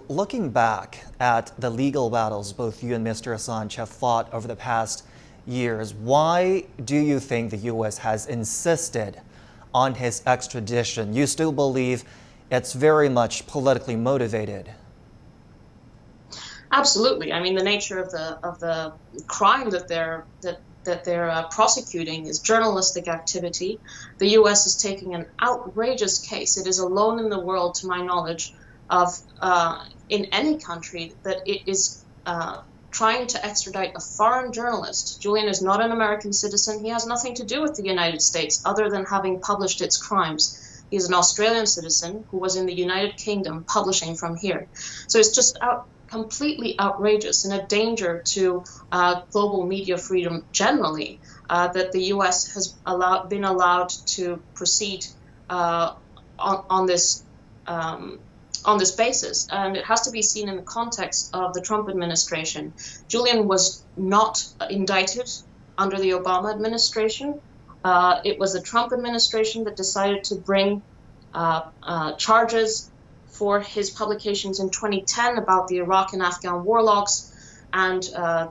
looking back at the legal battles both you and Mr. Assange have fought over the past years, why do you think the U.S. has insisted on his extradition? You still believe it's very much politically motivated? Absolutely. I mean, the nature of the crime that they're prosecuting is journalistic activity. The U.S. is taking an outrageous case. It is alone in the world, to my knowledge, of in any country that it is trying to extradite a foreign journalist. Julian is not an American citizen. He has nothing to do with the United States other than having published its crimes. He is an Australian citizen who was in the United Kingdom publishing from here. So it's just completely outrageous and a danger to global media freedom generally that the U.S. has been allowed to proceed on this basis. And it has to be seen in the context of the Trump administration. Julian was not indicted under the Obama administration. It was the Trump administration that decided to bring charges for his publications in 2010 about the Iraq and Afghan war logs and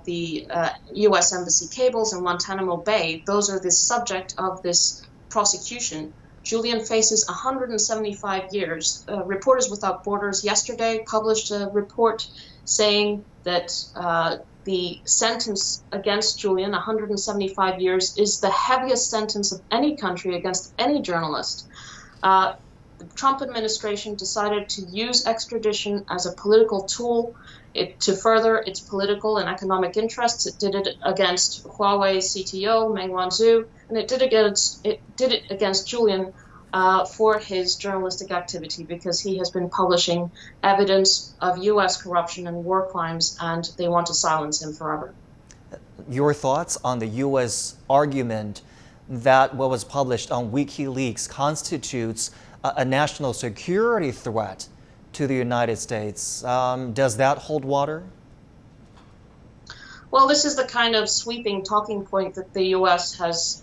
the U.S. Embassy cables in Guantanamo Bay. Those are the subject of this prosecution. Julian faces 175 years. Reporters Without Borders yesterday published a report saying that the sentence against Julian, 175 years, is the heaviest sentence of any country against any journalist. The Trump administration decided to use extradition as a political tool to further its political and economic interests. It did it against Huawei CTO Meng Wanzhou, and it did it against Julian for his journalistic activity because he has been publishing evidence of U.S. corruption and war crimes, and they want to silence him forever. Your thoughts on the U.S. argument that what was published on WikiLeaks constitutes a national security threat to the United States. Does that hold water? Well, this is the kind of sweeping talking point that the U.S. has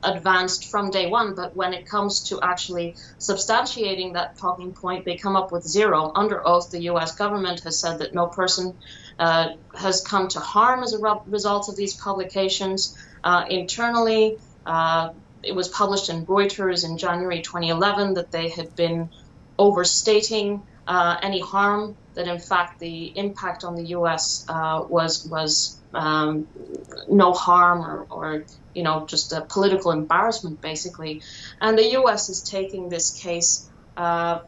advanced from day one, but when it comes to actually substantiating that talking point, they come up with zero. Under oath, the U.S. government has said that no person has come to harm as a result of these publications. Internally, it was published in Reuters in January 2011 that they had been overstating any harm, that in fact the impact on the U.S. was no harm or just a political embarrassment, basically. And the U.S. is taking this case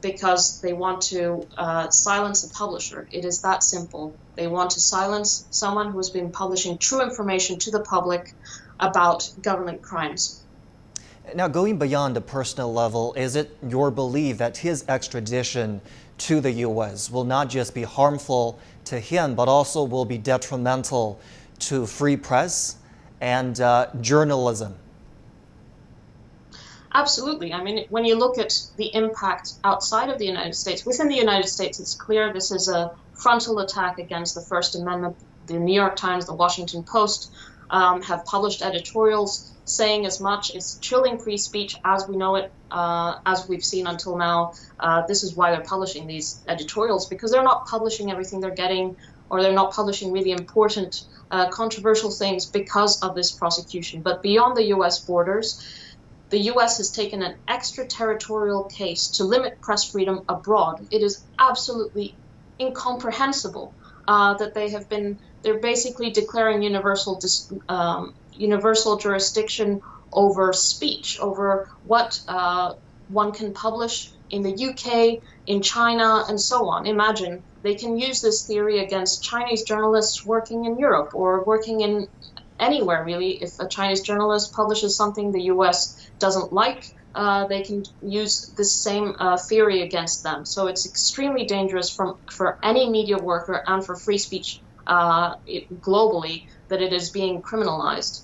because they want to silence a publisher. It is that simple. They want to silence someone who has been publishing true information to the public about government crimes. Now, going beyond the personal level, is it your belief that his extradition to the U.S. will not just be harmful to him, but also will be detrimental to free press and journalism? Absolutely. I mean, when you look at the impact outside of the United States, within the United States, it's clear this is a frontal attack against the First Amendment. The New York Times, the Washington Post have published editorials saying as much. It's chilling free speech as we know it, as we've seen until now. This is why they're publishing these editorials, because they're not publishing everything they're getting, or they're not publishing really important, controversial things because of this prosecution. But beyond the U.S. borders, the U.S. has taken an extraterritorial case to limit press freedom abroad. It is absolutely incomprehensible that they're basically declaring universal jurisdiction over speech, over what one can publish in the UK, in China, and so on. Imagine they can use this theory against Chinese journalists working in Europe or working in anywhere, really. If a Chinese journalist publishes something the US doesn't like, they can use this same theory against them. So it's extremely dangerous for any media worker and for free speech globally that it is being criminalized.